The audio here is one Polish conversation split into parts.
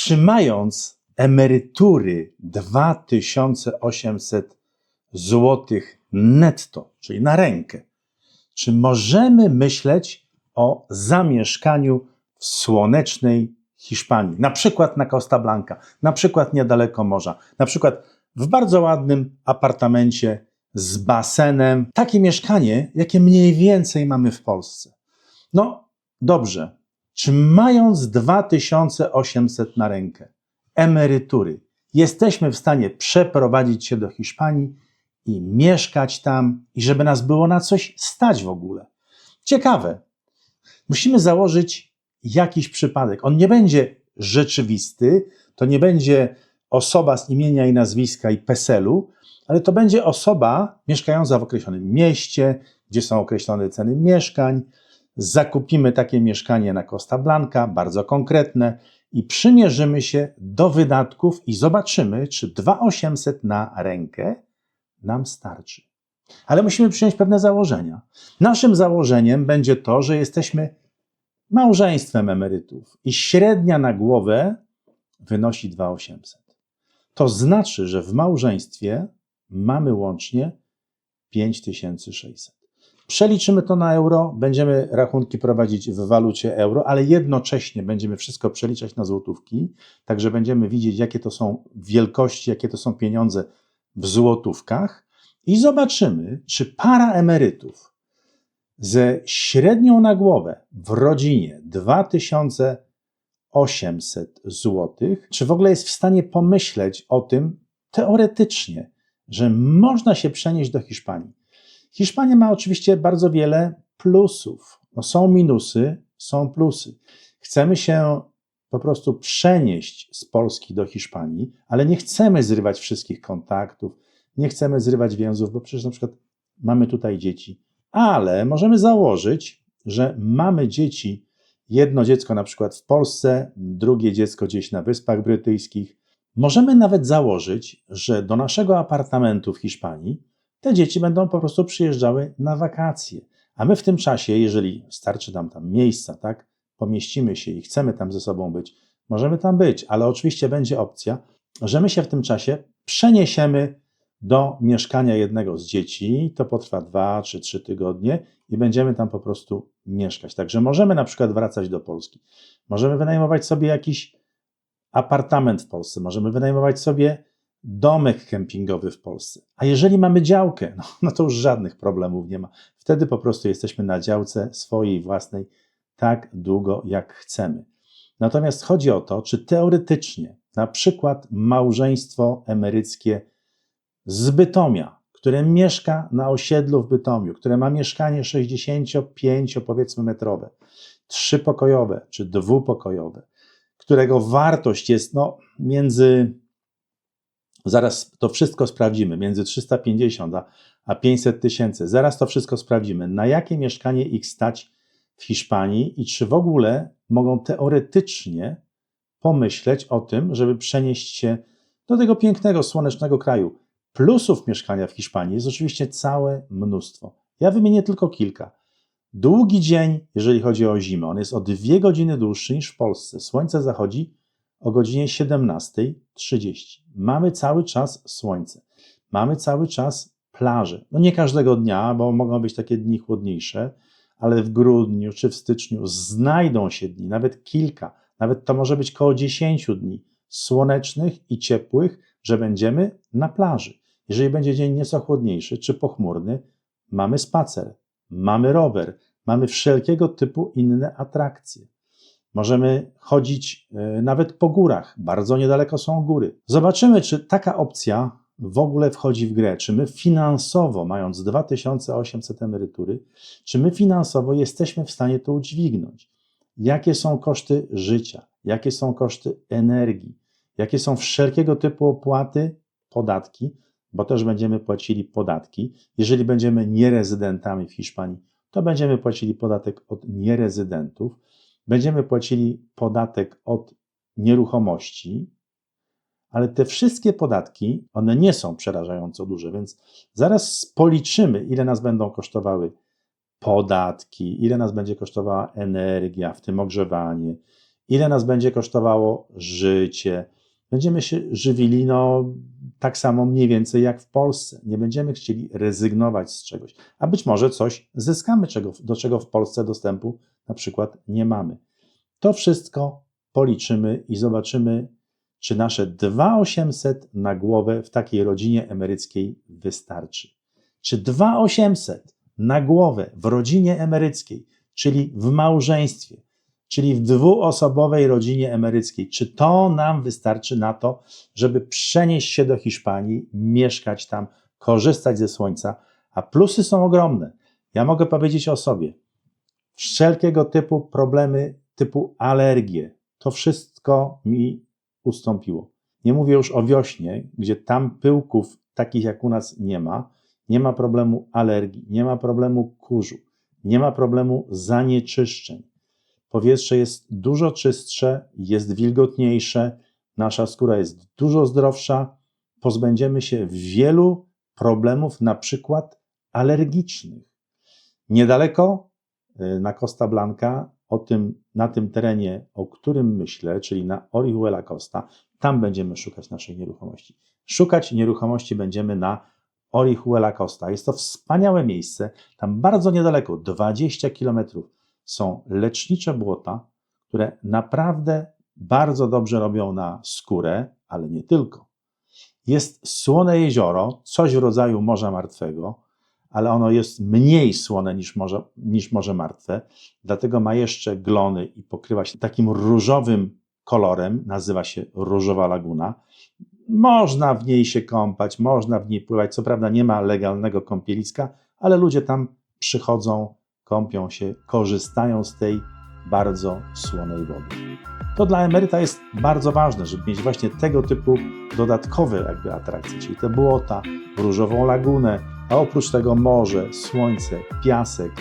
Otrzymając emerytury 2800 zł netto, czyli na rękę, czy możemy myśleć o zamieszkaniu w słonecznej Hiszpanii, na przykład na Costa Blanca, na przykład niedaleko morza, na przykład w bardzo ładnym apartamencie z basenem, takie mieszkanie, jakie mniej więcej mamy w Polsce? No dobrze, czy mając 2800 na rękę emerytury, jesteśmy w stanie przeprowadzić się do Hiszpanii i mieszkać tam, i żeby nas było na coś stać w ogóle? Ciekawe. Musimy założyć jakiś przypadek. On nie będzie rzeczywisty, to nie będzie osoba z imienia i nazwiska i PESEL-u, ale to będzie osoba mieszkająca w określonym mieście, gdzie są określone ceny mieszkań. Zakupimy takie mieszkanie na Costa Blanca, bardzo konkretne, i przymierzymy się do wydatków i zobaczymy, czy 2800 na rękę nam starczy. Ale musimy przyjąć pewne założenia. Naszym założeniem będzie to, że jesteśmy małżeństwem emerytów i średnia na głowę wynosi 2800. To znaczy, że w małżeństwie mamy łącznie 5600. Przeliczymy to na euro, będziemy rachunki prowadzić w walucie euro, ale jednocześnie będziemy wszystko przeliczać na złotówki, także będziemy widzieć, jakie to są wielkości, jakie to są pieniądze w złotówkach i zobaczymy, czy para emerytów ze średnią na głowę w rodzinie 2800 zł, czy w ogóle jest w stanie pomyśleć o tym teoretycznie, że można się przenieść do Hiszpanii. Hiszpania ma oczywiście bardzo wiele plusów. No, są minusy, są plusy. Chcemy się po prostu przenieść z Polski do Hiszpanii, ale nie chcemy zrywać wszystkich kontaktów, nie chcemy zrywać więzów, bo przecież na przykład mamy tutaj dzieci. Ale możemy założyć, że mamy dzieci, jedno dziecko na przykład w Polsce, drugie dziecko gdzieś na Wyspach Brytyjskich. Możemy nawet założyć, że do naszego apartamentu w Hiszpanii te dzieci będą po prostu przyjeżdżały na wakacje. A my w tym czasie, jeżeli starczy nam tam miejsca, tak, pomieścimy się i chcemy tam ze sobą być, możemy tam być, ale oczywiście będzie opcja, że my się w tym czasie przeniesiemy do mieszkania jednego z dzieci, to potrwa 2 czy 3 tygodnie i będziemy tam po prostu mieszkać. Także możemy na przykład wracać do Polski. Możemy wynajmować sobie jakiś apartament w Polsce, możemy wynajmować sobie domek kempingowy w Polsce. A jeżeli mamy działkę, no to już żadnych problemów nie ma. Wtedy po prostu jesteśmy na działce swojej własnej tak długo, jak chcemy. Natomiast chodzi o to, czy teoretycznie na przykład małżeństwo emeryckie z Bytomia, które mieszka na osiedlu w Bytomiu, które ma mieszkanie 65 powiedzmy metrowe, 3-pokojowe czy 2-pokojowe, którego wartość jest zaraz to wszystko sprawdzimy, między 350 a 500 tysięcy, zaraz to wszystko sprawdzimy, na jakie mieszkanie ich stać w Hiszpanii i czy w ogóle mogą teoretycznie pomyśleć o tym, żeby przenieść się do tego pięknego, słonecznego kraju. Plusów mieszkania w Hiszpanii jest oczywiście całe mnóstwo. Ja wymienię tylko kilka. Długi dzień, jeżeli chodzi o zimę, on jest o 2 godziny dłuższy niż w Polsce. Słońce zachodzi o godzinie 17:30. Mamy cały czas słońce. Mamy cały czas plaże. No nie każdego dnia, bo mogą być takie dni chłodniejsze, ale w grudniu czy w styczniu znajdą się dni, nawet kilka, nawet to może być koło 10 dni słonecznych i ciepłych, że będziemy na plaży. Jeżeli będzie dzień nieco chłodniejszy czy pochmurny, mamy spacer, mamy rower, mamy wszelkiego typu inne atrakcje. Możemy chodzić nawet po górach, bardzo niedaleko są góry. Zobaczymy, czy taka opcja w ogóle wchodzi w grę, czy my finansowo, mając 2800 emerytury, czy my finansowo jesteśmy w stanie to udźwignąć. Jakie są koszty życia, jakie są koszty energii, jakie są wszelkiego typu opłaty, podatki, bo też będziemy płacili podatki. Jeżeli będziemy nierezydentami w Hiszpanii, to będziemy płacili podatek od nierezydentów, będziemy płacili podatek od nieruchomości, ale te wszystkie podatki, one nie są przerażająco duże, więc zaraz policzymy, ile nas będą kosztowały podatki, ile nas będzie kosztowała energia, w tym ogrzewanie, Ile nas będzie kosztowało życie? Będziemy się żywili tak samo mniej więcej jak w Polsce. Nie będziemy chcieli rezygnować z czegoś, a być może coś zyskamy, do czego w Polsce dostępu na przykład nie mamy. To wszystko policzymy i zobaczymy, czy nasze 2800 na głowę w takiej rodzinie emeryckiej wystarczy. Czy 2800 na głowę w rodzinie emeryckiej, czyli w małżeństwie, czyli w dwuosobowej rodzinie emeryckiej, czy to nam wystarczy na to, żeby przenieść się do Hiszpanii, mieszkać tam, korzystać ze słońca, a plusy są ogromne. Ja mogę powiedzieć o sobie. Wszelkiego typu problemy, typu alergie, to wszystko mi ustąpiło. Nie mówię już o wiośnie, gdzie tam pyłków takich jak u nas nie ma problemu alergii, nie ma problemu kurzu, nie ma problemu zanieczyszczeń. Powietrze jest dużo czystsze, jest wilgotniejsze, nasza skóra jest dużo zdrowsza, pozbędziemy się wielu problemów, na przykład alergicznych. Niedaleko na Costa Blanca, na tym terenie, o którym myślę, czyli na Orihuela Costa, tam będziemy szukać naszej nieruchomości. Szukać nieruchomości będziemy na Orihuela Costa. Jest to wspaniałe miejsce, tam bardzo niedaleko, 20 kilometrów, są lecznicze błota, które naprawdę bardzo dobrze robią na skórę, ale nie tylko. Jest słone jezioro, coś w rodzaju Morza Martwego, ale ono jest mniej słone niż Morze Martwe, dlatego ma jeszcze glony i pokrywa się takim różowym kolorem, nazywa się Różowa Laguna. Można w niej się kąpać, można w niej pływać, co prawda nie ma legalnego kąpieliska, ale ludzie tam przychodzą, kąpią się, korzystają z tej bardzo słonej wody. To dla emeryta jest bardzo ważne, żeby mieć właśnie tego typu dodatkowe atrakcje, czyli te błota, Różową Lagunę, a oprócz tego morze, słońce, piasek,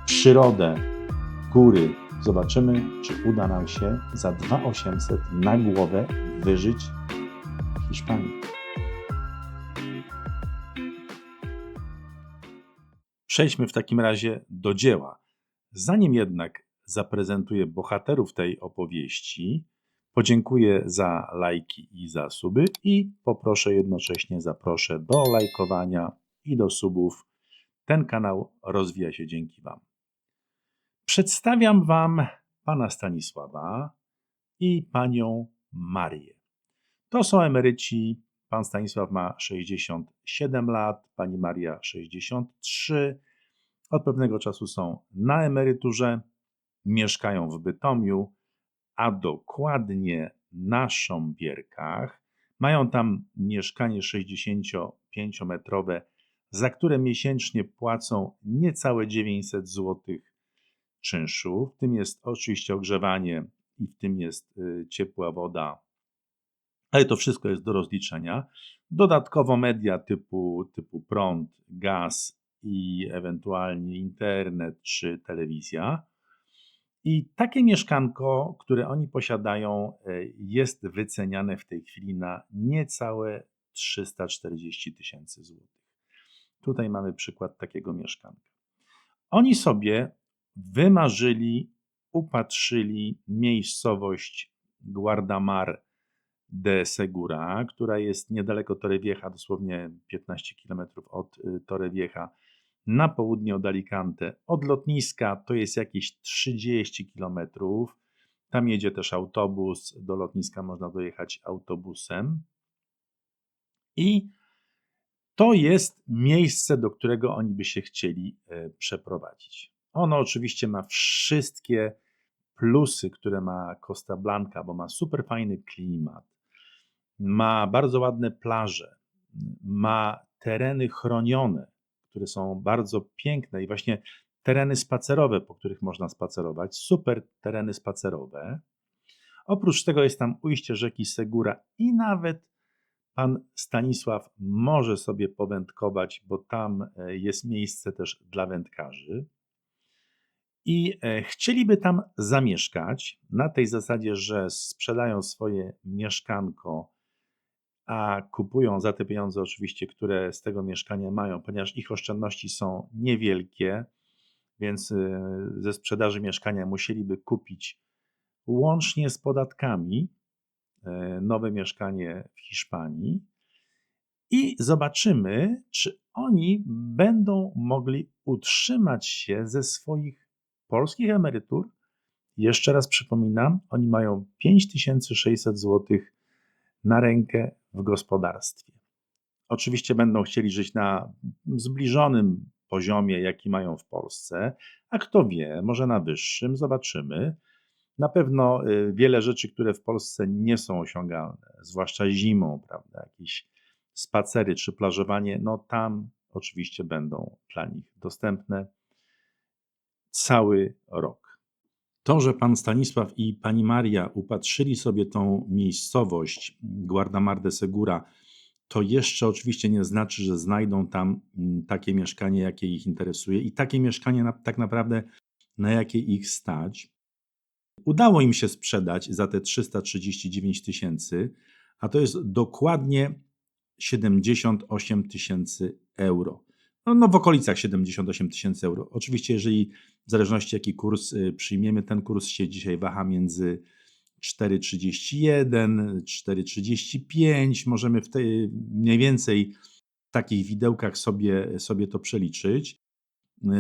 przyrodę, góry. Zobaczymy, czy uda nam się za 2800 na głowę wyżyć w Hiszpanii. Przejdźmy w takim razie do dzieła. Zanim jednak zaprezentuję bohaterów tej opowieści, podziękuję za lajki i za suby i zaproszę do lajkowania i do subów. Ten kanał rozwija się dzięki Wam. Przedstawiam Wam pana Stanisława i panią Marię. To są emeryci. Pan Stanisław ma 67 lat, pani Maria 63. Od pewnego czasu są na emeryturze, mieszkają w Bytomiu, a dokładnie na Sząbierkach. Mają tam mieszkanie 65-metrowe, za które miesięcznie płacą niecałe 900 zł czynszu. W tym jest oczywiście ogrzewanie i w tym jest ciepła woda, ale to wszystko jest do rozliczenia. Dodatkowo media typu prąd, gaz i ewentualnie internet czy telewizja. I takie mieszkanko, które oni posiadają, jest wyceniane w tej chwili na niecałe 340 000 złotych. Tutaj mamy przykład takiego mieszkanka. Oni sobie wymarzyli, upatrzyli miejscowość Guardamar de Segura, która jest niedaleko Torrevieja, dosłownie 15 km od Torrevieja, na południe od Alicante. Od lotniska to jest jakieś 30 km. Tam jedzie też autobus, do lotniska można dojechać autobusem. I to jest miejsce, do którego oni by się chcieli przeprowadzić. Ono oczywiście ma wszystkie plusy, które ma Costa Blanca, bo ma super fajny klimat, ma bardzo ładne plaże, ma tereny chronione, które są bardzo piękne i właśnie tereny spacerowe, po których można spacerować, super tereny spacerowe. Oprócz tego jest tam ujście rzeki Segura i nawet pan Stanisław może sobie powędkować, bo tam jest miejsce też dla wędkarzy. I chcieliby tam zamieszkać na tej zasadzie, że sprzedają swoje mieszkanko, a kupują za te pieniądze oczywiście, które z tego mieszkania mają, ponieważ ich oszczędności są niewielkie, więc ze sprzedaży mieszkania musieliby kupić łącznie z podatkami nowe mieszkanie w Hiszpanii i zobaczymy, czy oni będą mogli utrzymać się ze swoich polskich emerytur. Jeszcze raz przypominam, oni mają 5600 zł na rękę w gospodarstwie. Oczywiście będą chcieli żyć na zbliżonym poziomie, jaki mają w Polsce, a kto wie, może na wyższym, zobaczymy. Na pewno wiele rzeczy, które w Polsce nie są osiągalne, zwłaszcza zimą, prawda, jakieś spacery czy plażowanie, no tam oczywiście będą dla nich dostępne cały rok. To, że pan Stanisław i pani Maria upatrzyli sobie tą miejscowość Guardamar de Segura, to jeszcze oczywiście nie znaczy, że znajdą tam takie mieszkanie, jakie ich interesuje i takie mieszkanie tak naprawdę, na jakie ich stać. Udało im się sprzedać za te 339 tysięcy, a to jest dokładnie 78 tysięcy euro. No w okolicach 78 tysięcy euro. Oczywiście, jeżeli w zależności jaki kurs przyjmiemy, ten kurs się dzisiaj waha między 4,31, 4,35. Możemy mniej więcej w takich widełkach sobie to przeliczyć.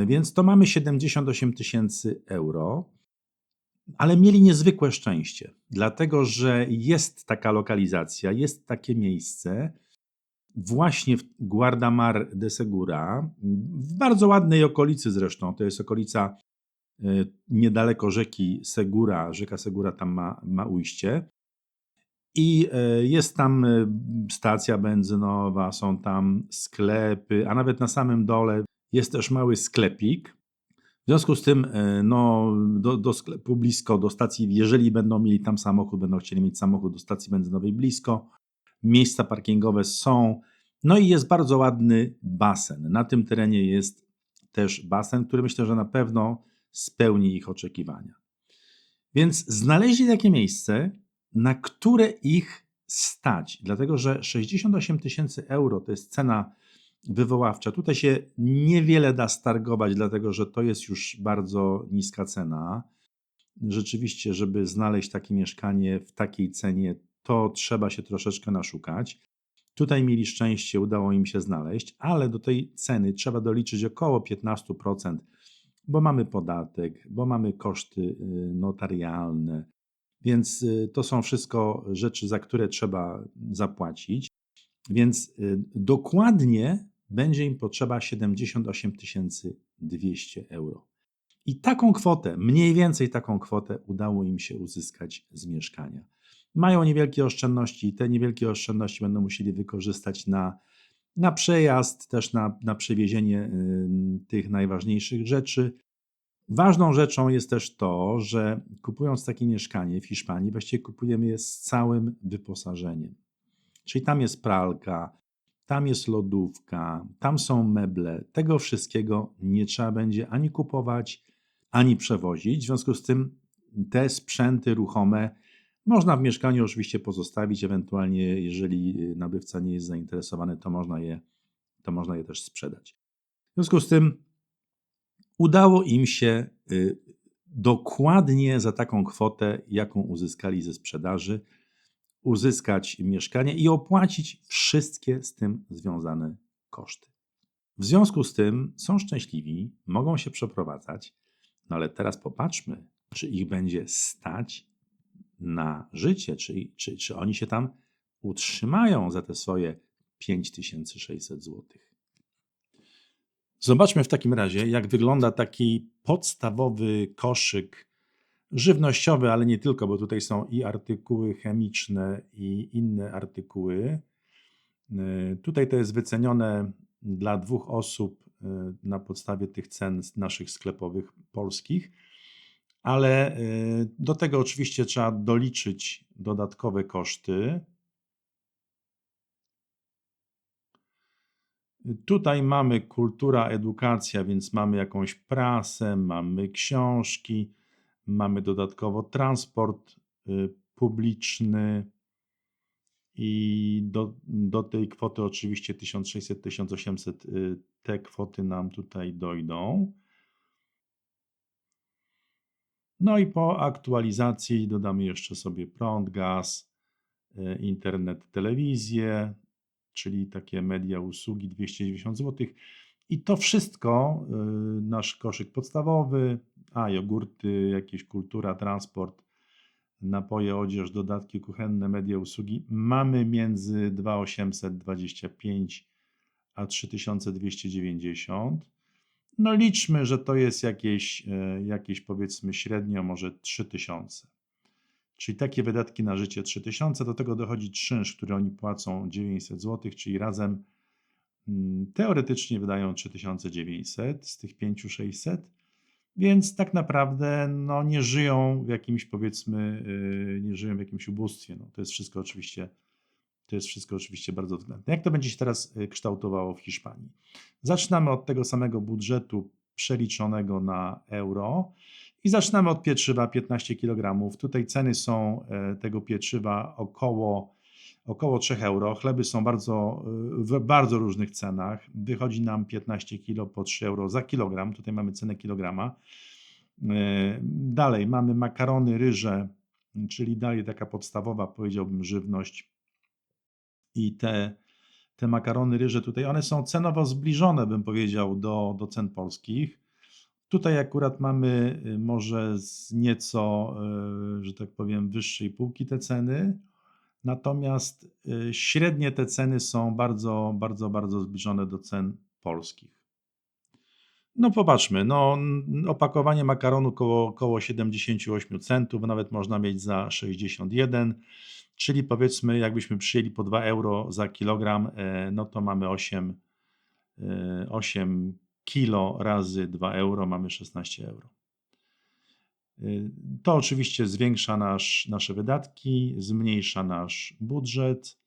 Więc to mamy 78 tysięcy euro. Ale mieli niezwykłe szczęście, dlatego że jest taka lokalizacja, jest takie miejsce, właśnie w Guardamar de Segura, w bardzo ładnej okolicy zresztą, to jest okolica niedaleko rzeki Segura, rzeka Segura tam ma ujście i jest tam stacja benzynowa, są tam sklepy, a nawet na samym dole jest też mały sklepik. W związku z tym no, do sklepu blisko, do stacji, jeżeli będą mieli tam samochód, będą chcieli mieć samochód do stacji benzynowej blisko, miejsca parkingowe są, no i jest bardzo ładny basen. Na tym terenie jest też basen, który myślę, że na pewno spełni ich oczekiwania. Więc znaleźli takie miejsce, na które ich stać, dlatego że 68 tysięcy euro to jest cena wywoławcza. Tutaj się niewiele da stargować, dlatego że to jest już bardzo niska cena. Rzeczywiście, żeby znaleźć takie mieszkanie w takiej cenie, to trzeba się troszeczkę naszukać. Tutaj mieli szczęście, udało im się znaleźć, ale do tej ceny trzeba doliczyć około 15%, bo mamy podatek, bo mamy koszty notarialne, więc to są wszystko rzeczy, za które trzeba zapłacić. Więc dokładnie będzie im potrzeba 78 200 euro. I taką kwotę, mniej więcej taką kwotę udało im się uzyskać z mieszkania. Mają niewielkie oszczędności i te niewielkie oszczędności będą musieli wykorzystać na przejazd, też na przewiezienie tych najważniejszych rzeczy. Ważną rzeczą jest też to, że kupując takie mieszkanie w Hiszpanii, właściwie kupujemy je z całym wyposażeniem. Czyli tam jest pralka, tam jest lodówka, tam są meble. Tego wszystkiego nie trzeba będzie ani kupować, ani przewozić. W związku z tym te sprzęty ruchome można w mieszkaniu oczywiście pozostawić, ewentualnie jeżeli nabywca nie jest zainteresowany, to można je też sprzedać. W związku z tym udało im się dokładnie za taką kwotę, jaką uzyskali ze sprzedaży, uzyskać mieszkanie i opłacić wszystkie z tym związane koszty. W związku z tym są szczęśliwi, mogą się przeprowadzać, no ale teraz popatrzmy, czy ich będzie stać na życie, czy oni się tam utrzymają za te swoje 5600 zł. Zobaczmy w takim razie, jak wygląda taki podstawowy koszyk żywnościowy, ale nie tylko, bo tutaj są i artykuły chemiczne, i inne artykuły. Tutaj to jest wycenione dla 2 osób na podstawie tych cen naszych sklepowych polskich, ale do tego oczywiście trzeba doliczyć dodatkowe koszty. Tutaj mamy kultura, edukacja, więc mamy jakąś prasę, mamy książki, mamy dodatkowo transport publiczny i do tej kwoty oczywiście 1600-1800 te kwoty nam tutaj dojdą. No i po aktualizacji dodamy jeszcze sobie prąd, gaz, internet, telewizję, czyli takie media, usługi 290 zł. I to wszystko, nasz koszyk podstawowy, jogurty, jakieś kultura, transport, napoje, odzież, dodatki kuchenne, media, usługi, mamy między 2825 a 3290. No liczmy, że to jest jakieś powiedzmy średnio może 3000. Czyli takie wydatki na życie 3000, do tego dochodzi czynsz, który oni płacą 900 zł, czyli razem teoretycznie wydają 3900 z tych 5600, więc tak naprawdę no, nie żyją w jakimś powiedzmy, nie żyją w jakimś ubóstwie. No, to jest wszystko oczywiście bardzo względne. Jak to będzie się teraz kształtowało w Hiszpanii? Zaczynamy od tego samego budżetu przeliczonego na euro i zaczynamy od pieczywa 15 kg. Tutaj ceny są tego pieczywa około 3 euro. Chleby są w bardzo różnych cenach. Wychodzi nam 15 kg po 3 euro za kilogram. Tutaj mamy cenę kilograma. Dalej mamy makarony, ryże, czyli dalej taka podstawowa, powiedziałbym, żywność. I te makarony, ryże tutaj, one są cenowo zbliżone, bym powiedział, do cen polskich. Tutaj akurat mamy może z nieco, że tak powiem, wyższej półki te ceny, natomiast średnie te ceny są bardzo, bardzo, bardzo zbliżone do cen polskich. No popatrzmy, no opakowanie makaronu koło 78 centów, nawet można mieć za 61, czyli powiedzmy jakbyśmy przyjęli po 2 euro za kilogram, no to mamy 8 kilo razy 2 euro, mamy 16 euro. To oczywiście zwiększa nasze wydatki, zmniejsza nasz budżet.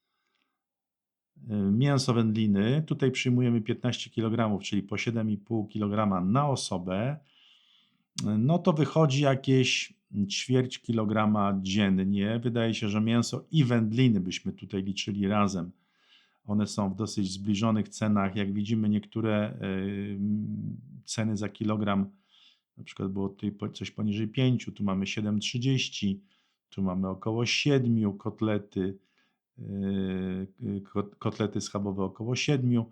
Mięso wędliny, tutaj przyjmujemy 15 kg, czyli po 7,5 kg na osobę, no to wychodzi jakieś ćwierć kilograma dziennie. Wydaje się, że mięso i wędliny byśmy tutaj liczyli razem. One są w dosyć zbliżonych cenach. Jak widzimy, niektóre ceny za kilogram, na przykład było tutaj coś poniżej 5, tu mamy 7,30, tu mamy około 7 kotlety schabowe około 7.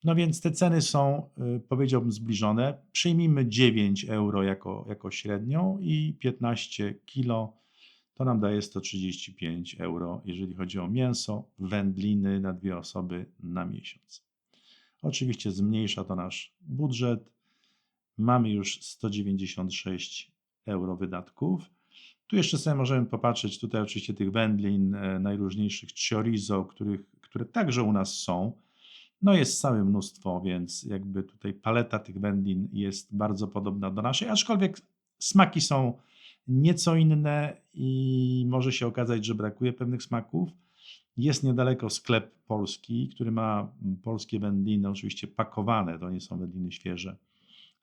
No więc te ceny są, powiedziałbym, zbliżone. Przyjmijmy 9 euro jako średnią i 15 kilo to nam daje 135 euro, jeżeli chodzi o mięso, wędliny na 2 osoby na miesiąc. Oczywiście zmniejsza to nasz budżet. Mamy już 196 euro wydatków. Tu jeszcze sobie możemy popatrzeć, tutaj oczywiście tych wędlin, najróżniejszych chorizo, które także u nas są. No jest całe mnóstwo, więc jakby tutaj paleta tych wędlin jest bardzo podobna do naszej, aczkolwiek smaki są nieco inne i może się okazać, że brakuje pewnych smaków. Jest niedaleko sklep polski, który ma polskie wędliny, oczywiście pakowane, to nie są wędliny świeże,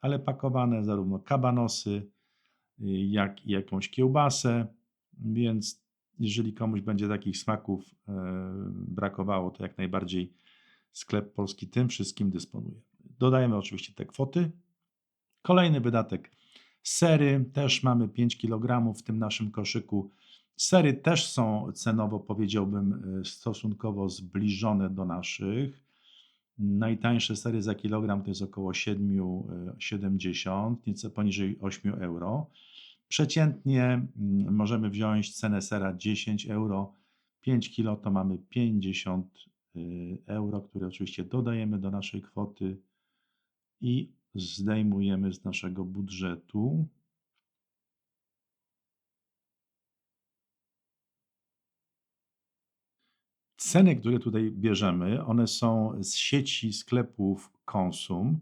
ale pakowane zarówno kabanosy, jak i jakąś kiełbasę, więc jeżeli komuś będzie takich smaków brakowało, to jak najbardziej sklep polski tym wszystkim dysponuje. Dodajemy oczywiście te kwoty. Kolejny wydatek. Sery, też mamy 5 kg w tym naszym koszyku. Sery też są cenowo, powiedziałbym, stosunkowo zbliżone do naszych. Najtańsze sery za kilogram to jest około 7,70, nieco poniżej 8 euro. Przeciętnie możemy wziąć cenę sera 10 euro. 5 kg to mamy 50 euro, które oczywiście dodajemy do naszej kwoty i zdejmujemy z naszego budżetu. Ceny, które tutaj bierzemy, one są z sieci sklepów Konsum.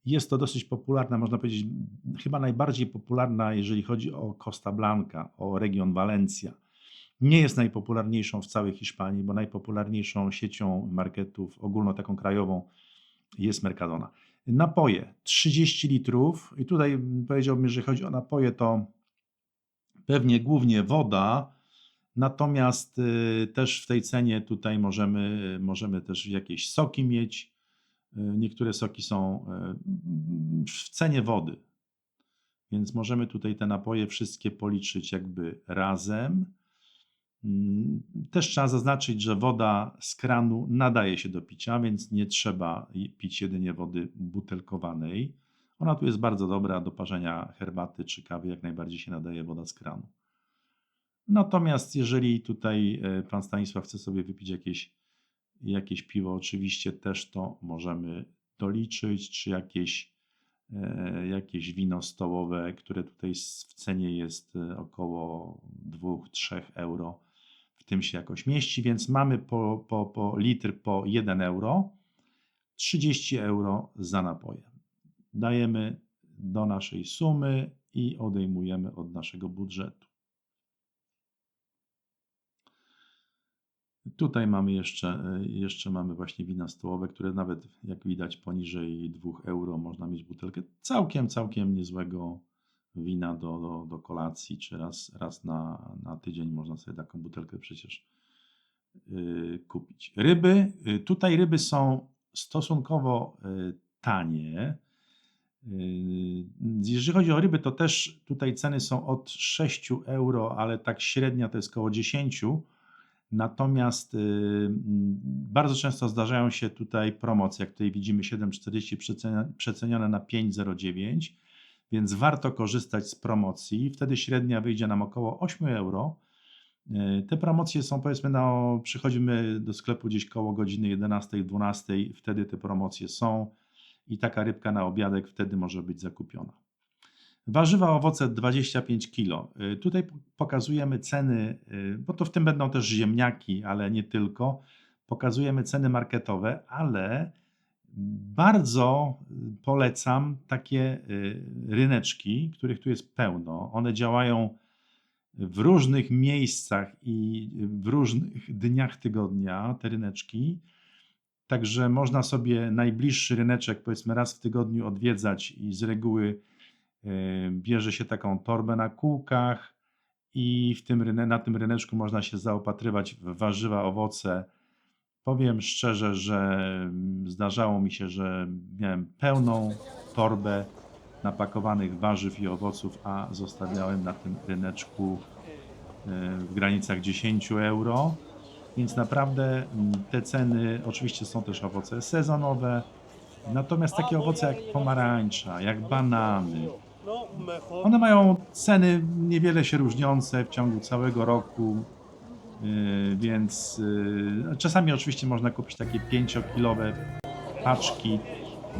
Jest to dosyć popularna, można powiedzieć, chyba najbardziej popularna, jeżeli chodzi o Costa Blanca, o region Valencia. Nie jest najpopularniejszą w całej Hiszpanii, bo najpopularniejszą siecią marketów, ogólno taką krajową, jest Mercadona. Napoje 30 litrów i tutaj powiedziałbym, że chodzi o napoje, to pewnie głównie woda, natomiast też w tej cenie tutaj możemy też jakieś soki mieć. Niektóre soki są w cenie wody. Więc możemy tutaj te napoje wszystkie policzyć jakby razem. Też trzeba zaznaczyć, że woda z kranu nadaje się do picia, więc nie trzeba pić jedynie wody butelkowanej. Ona tu jest bardzo dobra do parzenia herbaty czy kawy, jak najbardziej się nadaje woda z kranu. Natomiast jeżeli tutaj pan Stanisław chce sobie wypić jakieś piwo, oczywiście też to możemy doliczyć, czy jakieś wino stołowe, które tutaj w cenie jest około 2-3 euro. W tym się jakoś mieści, więc mamy po litr po 1 euro, 30 euro za napoje. Dajemy do naszej sumy i odejmujemy od naszego budżetu. Tutaj mamy jeszcze mamy właśnie wina stołowe, które nawet jak widać poniżej 2 euro można mieć butelkę całkiem niezłego wina do kolacji, czy raz na tydzień można sobie taką butelkę przecież kupić. Ryby. Tutaj ryby są stosunkowo tanie. Jeżeli chodzi o ryby, to też tutaj ceny są od 6 euro, ale tak średnia to jest około 10. Natomiast bardzo często zdarzają się tutaj promocje, jak tutaj widzimy 7,40 przecenione na 5,09, więc warto korzystać z promocji. Wtedy średnia wyjdzie nam około 8 euro. Te promocje są, powiedzmy, przychodzimy do sklepu gdzieś koło godziny 11-12, wtedy te promocje są i taka rybka na obiadek wtedy może być zakupiona. Warzywa, owoce 25 kg. Tutaj pokazujemy ceny, bo to w tym będą też ziemniaki, ale nie tylko. Pokazujemy ceny marketowe, ale bardzo polecam takie ryneczki, których tu jest pełno. One działają w różnych miejscach i w różnych dniach tygodnia, te ryneczki. Także można sobie najbliższy ryneczek, powiedzmy, raz w tygodniu odwiedzać i z reguły bierze się taką torbę na kółkach i na tym ryneczku można się zaopatrywać w warzywa, owoce. Powiem szczerze, że zdarzało mi się, że miałem pełną torbę napakowanych warzyw i owoców, a zostawiałem na tym ryneczku w granicach 10 euro. Więc naprawdę te ceny, oczywiście są też owoce sezonowe, natomiast takie owoce jak pomarańcza, jak banany, one mają ceny niewiele się różniące w ciągu całego roku, więc czasami oczywiście można kupić takie 5-kilowe paczki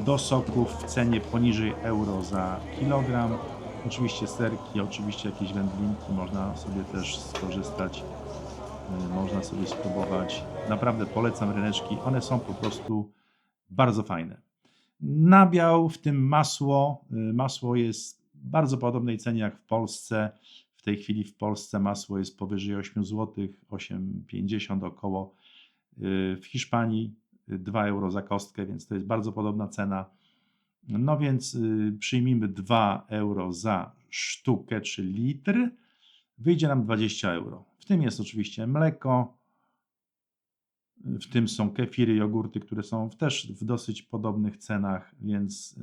do soków w cenie poniżej euro za kilogram. Oczywiście serki, oczywiście jakieś wędlinki można sobie też skorzystać, można sobie spróbować. Naprawdę polecam ryneczki, one są po prostu bardzo fajne. Nabiał, w tym masło. Masło jest w bardzo podobnej cenie jak w Polsce. W tej chwili w Polsce masło jest powyżej 8 zł, 8,50 około. W Hiszpanii 2 euro za kostkę, więc to jest bardzo podobna cena. No więc przyjmijmy 2 euro za sztukę czy litr. Wyjdzie nam 20 euro. W tym jest oczywiście mleko, w tym są kefiry, jogurty, które są też w dosyć podobnych cenach, więc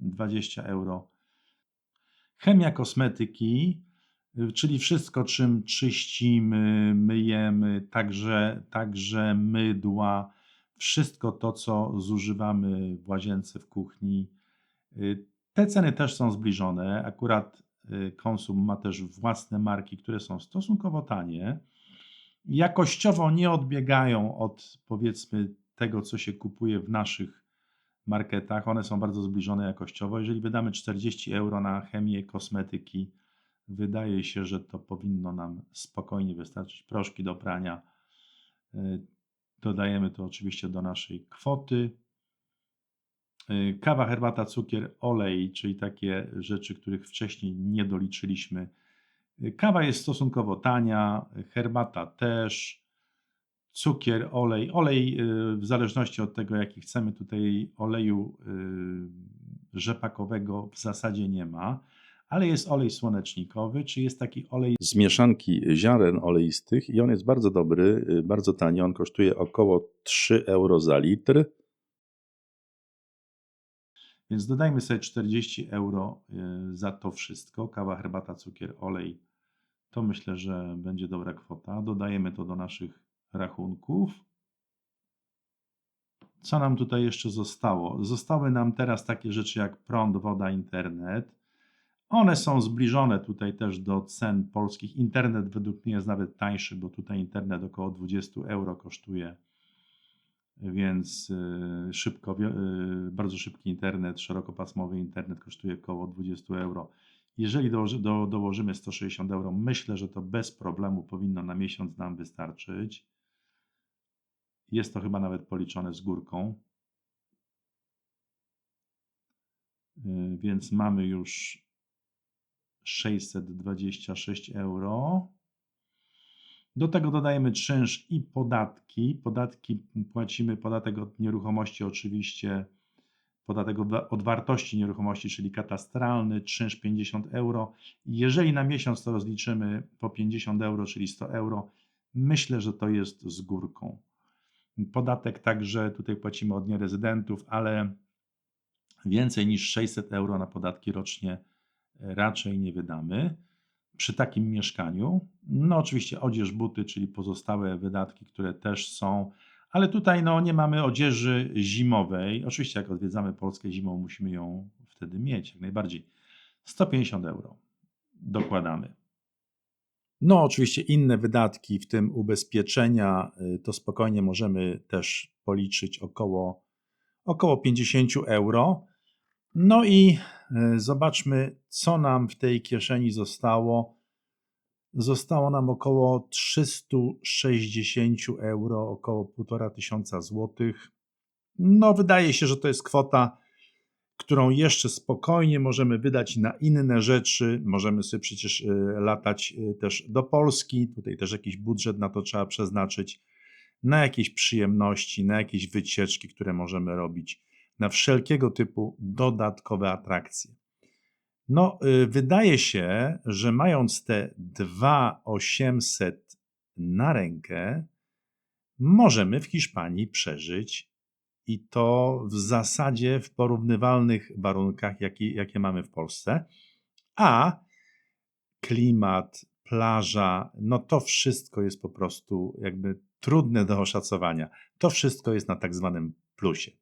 20 euro. Chemia, kosmetyki, czyli wszystko, czym czyścimy, myjemy, także mydła, wszystko to, co zużywamy w łazience, w kuchni. Te ceny też są zbliżone. Akurat Konsum ma też własne marki, które są stosunkowo tanie. Jakościowo nie odbiegają od, powiedzmy, tego, co się kupuje w naszych marketach. One są bardzo zbliżone jakościowo. Jeżeli wydamy 40 euro na chemię, kosmetyki, wydaje się, że to powinno nam spokojnie wystarczyć. Proszki do prania. Dodajemy to oczywiście do naszej kwoty. Kawa, herbata, cukier, olej, czyli takie rzeczy, których wcześniej nie doliczyliśmy. Kawa jest stosunkowo tania, herbata też, cukier, olej. Olej w zależności od tego, jaki chcemy, tutaj oleju rzepakowego w zasadzie nie ma, ale jest olej słonecznikowy, czy jest taki olej z mieszanki ziaren oleistych i on jest bardzo dobry, bardzo tani. On kosztuje około 3 euro za litr. Więc dodajmy sobie 40 euro za to wszystko. Kawa, herbata, cukier, olej. To myślę, że będzie dobra kwota. Dodajemy to do naszych rachunków. Co nam tutaj jeszcze zostało? Zostały nam teraz takie rzeczy jak prąd, woda, internet. One są zbliżone tutaj też do cen polskich. Internet według mnie jest nawet tańszy, bo tutaj internet około 20 euro kosztuje, więc bardzo szybki internet, szerokopasmowy internet kosztuje około 20 euro. Jeżeli dołożymy 160 euro, myślę, że to bez problemu powinno na miesiąc nam wystarczyć. Jest to chyba nawet policzone z górką. Więc mamy już 626 euro. Do tego dodajemy czynsz i podatki. Płacimy podatek od nieruchomości oczywiście, podatek od wartości nieruchomości, czyli katastralny, czynsz 50 euro. Jeżeli na miesiąc to rozliczymy po 50 euro, czyli 100 euro, myślę, że to jest z górką. Podatek także tutaj płacimy od nierezydentów, ale więcej niż 600 euro na podatki rocznie raczej nie wydamy przy takim mieszkaniu. No oczywiście odzież, buty, czyli pozostałe wydatki, które też są, ale tutaj nie mamy odzieży zimowej. Oczywiście jak odwiedzamy Polskę zimą, musimy ją wtedy mieć, jak najbardziej. 150 euro dokładamy. No oczywiście inne wydatki, w tym ubezpieczenia, to spokojnie możemy też policzyć około 50 euro. No i zobaczmy, co nam w tej kieszeni zostało. Zostało nam około 360 euro, około 1500 złotych. No, wydaje się, że to jest kwota, którą jeszcze spokojnie możemy wydać na inne rzeczy. Możemy sobie przecież latać też do Polski. Tutaj też jakiś budżet na to trzeba przeznaczyć. Na jakieś przyjemności, na jakieś wycieczki, które możemy robić, na wszelkiego typu dodatkowe atrakcje. No, wydaje się, że mając te 2800 na rękę, możemy w Hiszpanii przeżyć i to w zasadzie w porównywalnych warunkach, jakie mamy w Polsce, a klimat, plaża, no to wszystko jest po prostu jakby trudne do oszacowania. To wszystko jest na tak zwanym plusie.